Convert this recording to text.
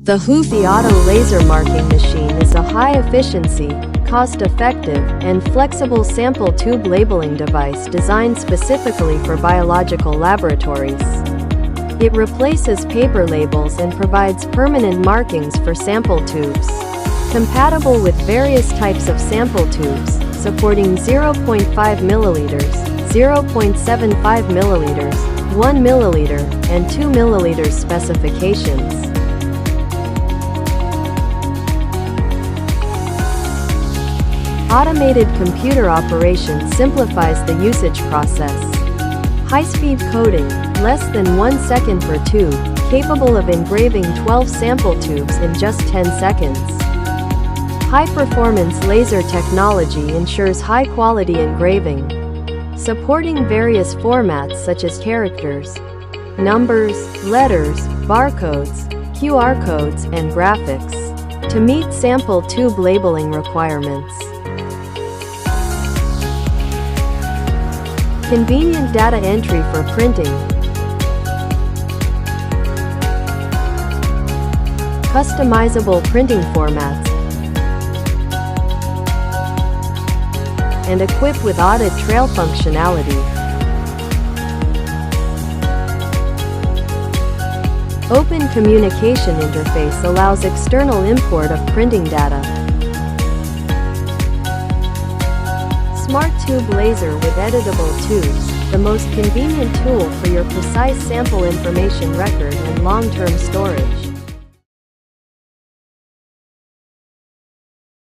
The Hoefer Auto Laser Marking Machine is a high-efficiency, cost-effective, and flexible sample tube labeling device designed specifically for biological laboratories. It replaces paper labels and provides permanent markings for sample tubes. Compatible with various types of sample tubes, supporting 0.5 ml, 0.75 ml, 1 ml, and 2 ml specifications. Automated computer operation simplifies the usage process. High-speed coding, less than 1 second per tube, capable of engraving 12 sample tubes in just 10 seconds. High-performance laser technology ensures high-quality engraving. Supporting various formats such as characters, numbers, letters, barcodes, QR codes, and graphics, to meet sample tube labeling requirements. Convenient data entry for printing. Customizable printing formats. And equipped with audit trail functionality. Open communication interface allows external import of printing data. Smart TubeLaser with editable tubes, the most convenient tool for your precise sample information record and long-term storage.